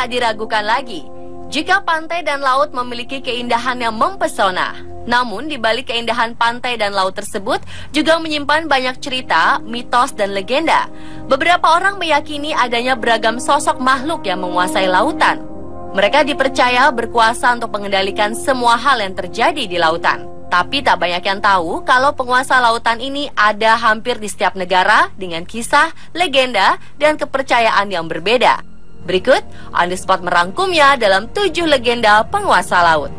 tak diragukan lagi jika pantai dan laut memiliki keindahan yang mempesona. Namun di balik keindahan pantai dan laut tersebut juga menyimpan banyak cerita, mitos, dan legenda. Beberapa orang meyakini adanya beragam sosok makhluk yang menguasai lautan. Mereka dipercaya berkuasa untuk mengendalikan semua hal yang terjadi di lautan. Tapi tak banyak yang tahu kalau penguasa lautan ini ada hampir di setiap negara dengan kisah, legenda, dan kepercayaan yang berbeda. Berikut, On The Spot merangkumnya dalam 7 legenda penguasa laut.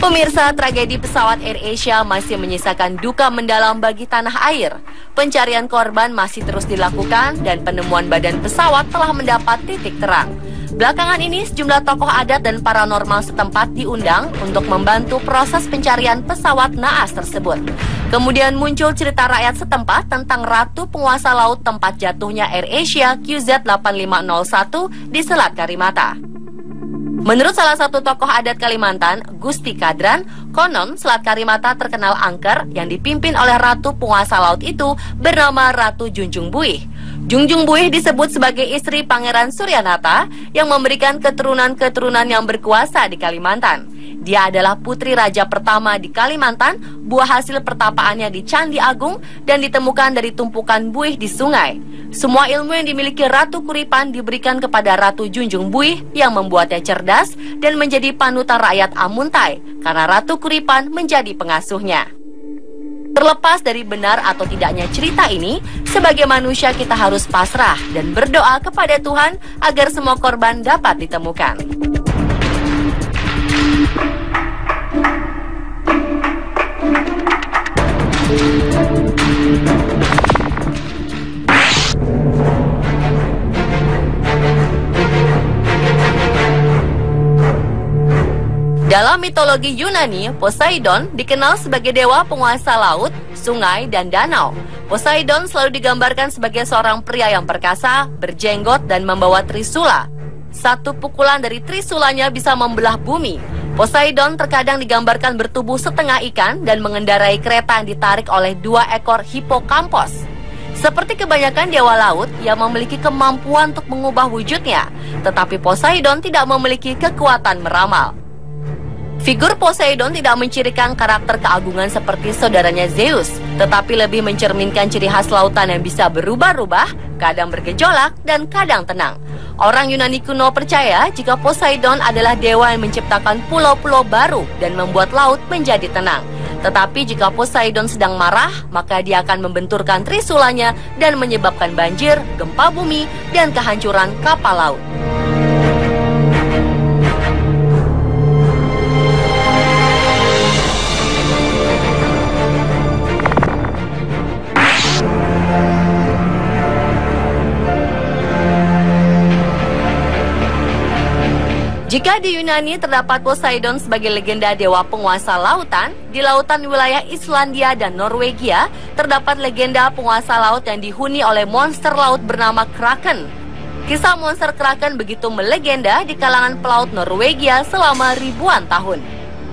Pemirsa, tragedi pesawat AirAsia masih menyisakan duka mendalam bagi tanah air. Pencarian korban masih terus dilakukan dan penemuan badan pesawat telah mendapat titik terang. Belakangan ini sejumlah tokoh adat dan paranormal setempat diundang untuk membantu proses pencarian pesawat naas tersebut. Kemudian muncul cerita rakyat setempat tentang ratu penguasa laut tempat jatuhnya AirAsia QZ8501 di Selat Karimata. Menurut salah satu tokoh adat Kalimantan, Gusti Kadran, konon Selat Karimata terkenal angker yang dipimpin oleh ratu penguasa laut itu bernama Ratu Junjung Buih. Junjung Buih disebut sebagai istri Pangeran Suryanata yang memberikan keturunan-keturunan yang berkuasa di Kalimantan. Dia adalah putri raja pertama di Kalimantan, buah hasil pertapaannya di Candi Agung, dan ditemukan dari tumpukan buih di sungai. Semua ilmu yang dimiliki Ratu Kuripan diberikan kepada Ratu Junjung Buih yang membuatnya cerdas dan menjadi panutan rakyat Amuntai karena Ratu Kuripan menjadi pengasuhnya. Terlepas dari benar atau tidaknya cerita ini, sebagai manusia kita harus pasrah dan berdoa kepada Tuhan agar semua korban dapat ditemukan. Dalam mitologi Yunani, Poseidon dikenal sebagai dewa penguasa laut, sungai, dan danau. Poseidon selalu digambarkan sebagai seorang pria yang perkasa, berjenggot, dan membawa trisula. Satu pukulan dari trisulanya bisa membelah bumi. Poseidon terkadang digambarkan bertubuh setengah ikan dan mengendarai kereta yang ditarik oleh 2 ekor hipokampos. Seperti kebanyakan dewa laut yang memiliki kemampuan untuk mengubah wujudnya, tetapi Poseidon tidak memiliki kekuatan meramal. Figur Poseidon tidak mencirikan karakter keagungan seperti saudaranya Zeus, tetapi lebih mencerminkan ciri khas lautan yang bisa berubah-ubah, kadang bergejolak, dan kadang tenang. Orang Yunani kuno percaya jika Poseidon adalah dewa yang menciptakan pulau-pulau baru dan membuat laut menjadi tenang. Tetapi jika Poseidon sedang marah, maka dia akan membenturkan trisulanya dan menyebabkan banjir, gempa bumi, dan kehancuran kapal laut. Jika di Yunani terdapat Poseidon sebagai legenda dewa penguasa lautan, di lautan wilayah Islandia dan Norwegia terdapat legenda penguasa laut yang dihuni oleh monster laut bernama Kraken. Kisah monster Kraken begitu melegenda di kalangan pelaut Norwegia selama ribuan tahun.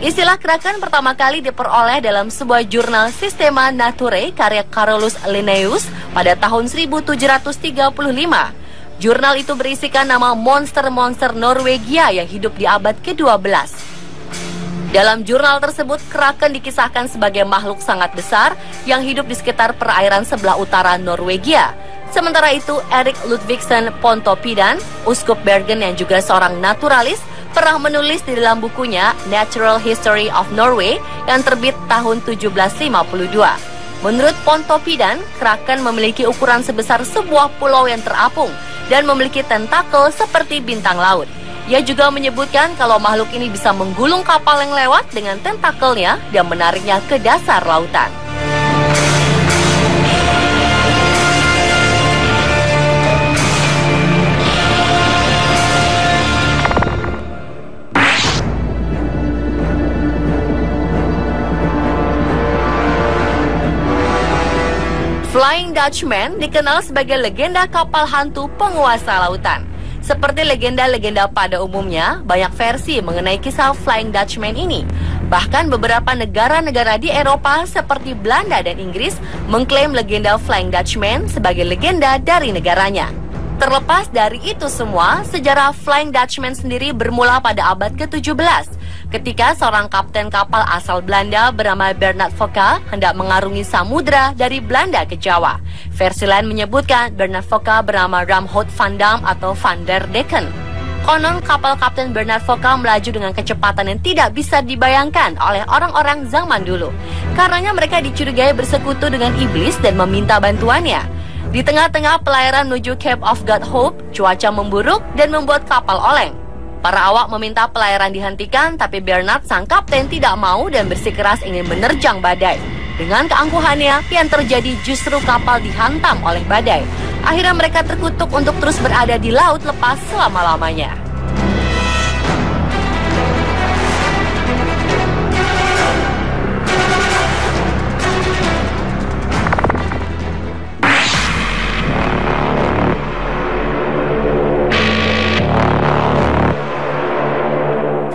Istilah Kraken pertama kali diperoleh dalam sebuah jurnal Systema Naturae karya Carolus Linnaeus pada tahun 1735. Jurnal itu berisikan nama monster-monster Norwegia yang hidup di abad ke-12. Dalam jurnal tersebut, Kraken dikisahkan sebagai makhluk sangat besar yang hidup di sekitar perairan sebelah utara Norwegia. Sementara itu, Erik Ludvigsen Pontoppidan, uskup Bergen yang juga seorang naturalis, pernah menulis di dalam bukunya Natural History of Norway yang terbit tahun 1752. Menurut Pontoppidan, Kraken memiliki ukuran sebesar sebuah pulau yang terapung dan memiliki tentakel seperti bintang laut. Ia juga menyebutkan kalau makhluk ini bisa menggulung kapal yang lewat dengan tentakelnya dan menariknya ke dasar lautan. Flying Dutchman dikenal sebagai legenda kapal hantu penguasa lautan. Seperti legenda-legenda pada umumnya, banyak versi mengenai kisah Flying Dutchman ini. Bahkan beberapa negara-negara di Eropa seperti Belanda dan Inggris mengklaim legenda Flying Dutchman sebagai legenda dari negaranya. Terlepas dari itu semua, sejarah Flying Dutchman sendiri bermula pada abad ke-17, ketika seorang kapten kapal asal Belanda bernama Bernard Fokker hendak mengarungi samudra dari Belanda ke Jawa. Versi lain menyebutkan Bernard Fokker bernama Ramhout van Dam atau Van der Decken. Konon kapal Kapten Bernard Fokker melaju dengan kecepatan yang tidak bisa dibayangkan oleh orang-orang zaman dulu. Karenanya mereka dicurigai bersekutu dengan iblis dan meminta bantuannya. Di tengah-tengah pelayaran menuju Cape of God Hope, cuaca memburuk dan membuat kapal oleng. Para awak meminta pelayaran dihentikan, tapi Bernard sang kapten tidak mau dan bersikeras ingin menerjang badai. Dengan keangkuhannya, yang terjadi justru kapal dihantam oleh badai. Akhirnya mereka terkutuk untuk terus berada di laut lepas selama-lamanya.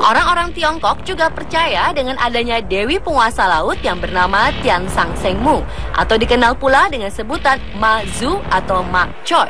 Orang-orang Tiongkok juga percaya dengan adanya dewi penguasa laut yang bernama Tian Sang Seng Mu, atau dikenal pula dengan sebutan Ma Zu atau Ma Choi.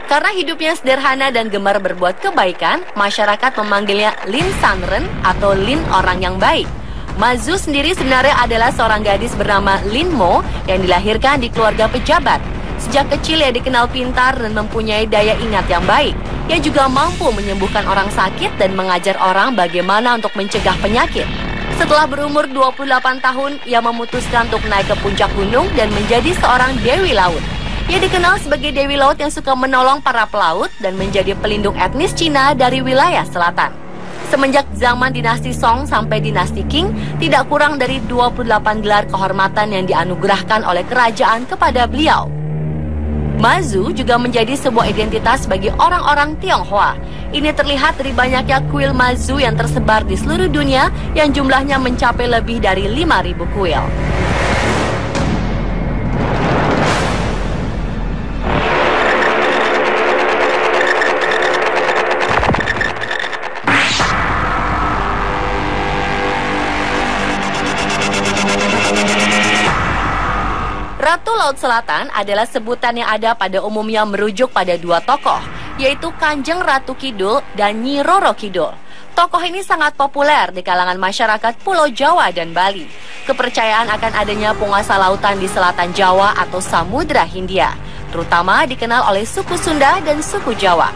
Karena hidupnya sederhana dan gemar berbuat kebaikan, masyarakat memanggilnya Lin San Ren atau Lin orang yang baik. Ma Zu sendiri sebenarnya adalah seorang gadis bernama Lin Mo yang dilahirkan di keluarga pejabat. Sejak kecil ia dikenal pintar dan mempunyai daya ingat yang baik. Ia juga mampu menyembuhkan orang sakit dan mengajar orang bagaimana untuk mencegah penyakit. Setelah berumur 28 tahun, ia memutuskan untuk naik ke puncak gunung dan menjadi seorang dewi laut. Ia dikenal sebagai dewi laut yang suka menolong para pelaut dan menjadi pelindung etnis Cina dari wilayah selatan. Semenjak zaman dinasti Song sampai dinasti Qing, tidak kurang dari 28 gelar kehormatan yang dianugerahkan oleh kerajaan kepada beliau. Ma Zu juga menjadi sebuah identitas bagi orang-orang Tionghoa. Ini terlihat dari banyaknya kuil Ma Zu yang tersebar di seluruh dunia yang jumlahnya mencapai lebih dari 5.000 kuil. Ratu Laut Selatan adalah sebutan yang ada pada umumnya merujuk pada dua tokoh, yaitu Kanjeng Ratu Kidul dan Nyi Roro Kidul. Tokoh ini sangat populer di kalangan masyarakat Pulau Jawa dan Bali. Kepercayaan akan adanya penguasa lautan di selatan Jawa atau Samudra Hindia, terutama dikenal oleh suku Sunda dan suku Jawa.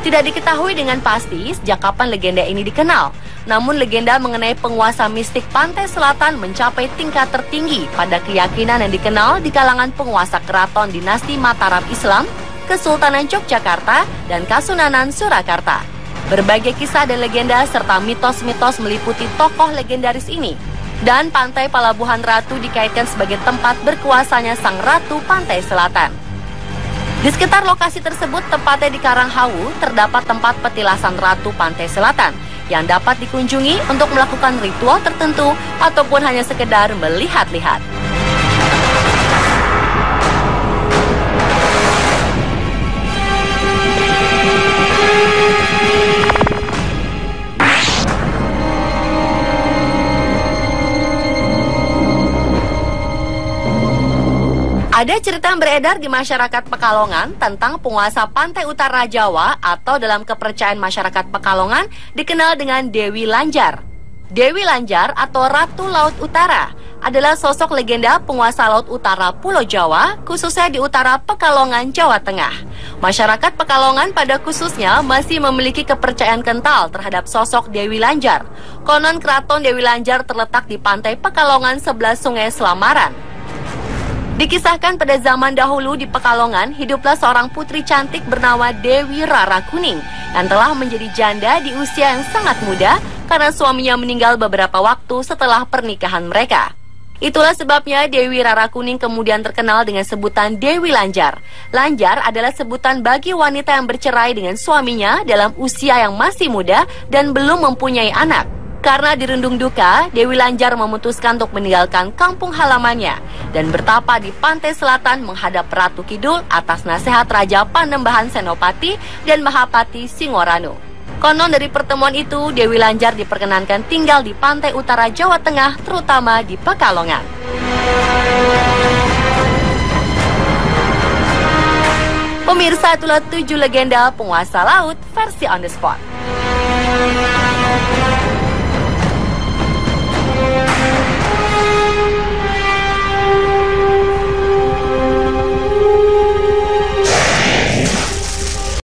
Tidak diketahui dengan pasti sejak kapan legenda ini dikenal. Namun legenda mengenai penguasa mistik pantai selatan mencapai tingkat tertinggi pada keyakinan yang dikenal di kalangan penguasa keraton dinasti Mataram Islam, Kesultanan Yogyakarta, dan Kasunanan Surakarta. Berbagai kisah dan legenda serta mitos-mitos meliputi tokoh legendaris ini. Dan Pantai Palabuhan Ratu dikaitkan sebagai tempat berkuasanya Sang Ratu Pantai Selatan. Di sekitar lokasi tersebut, tepatnya di Karanghawu, terdapat tempat petilasan Ratu Pantai Selatan yang dapat dikunjungi untuk melakukan ritual tertentu ataupun hanya sekedar melihat-lihat. Ada cerita yang beredar di masyarakat Pekalongan tentang penguasa pantai utara Jawa atau dalam kepercayaan masyarakat Pekalongan dikenal dengan Dewi Lanjar. Dewi Lanjar atau Ratu Laut Utara adalah sosok legenda penguasa laut utara Pulau Jawa, khususnya di utara Pekalongan, Jawa Tengah. Masyarakat Pekalongan pada khususnya masih memiliki kepercayaan kental terhadap sosok Dewi Lanjar. Konon keraton Dewi Lanjar terletak di pantai Pekalongan sebelah Sungai Selamaran. Dikisahkan pada zaman dahulu di Pekalongan, hiduplah seorang putri cantik bernama Dewi Rara Kuning yang telah menjadi janda di usia yang sangat muda karena suaminya meninggal beberapa waktu setelah pernikahan mereka. Itulah sebabnya Dewi Rara Kuning kemudian terkenal dengan sebutan Dewi Lanjar. Lanjar adalah sebutan bagi wanita yang bercerai dengan suaminya dalam usia yang masih muda dan belum mempunyai anak. Karena dirundung duka, Dewi Lanjar memutuskan untuk meninggalkan kampung halamannya dan bertapa di pantai selatan menghadap Ratu Kidul atas nasihat Raja Panembahan Senopati dan Mahapati Singoranu. Konon dari pertemuan itu, Dewi Lanjar diperkenankan tinggal di pantai utara Jawa Tengah, terutama di Pekalongan. Pemirsa, itulah 7 legenda penguasa laut versi on the spot.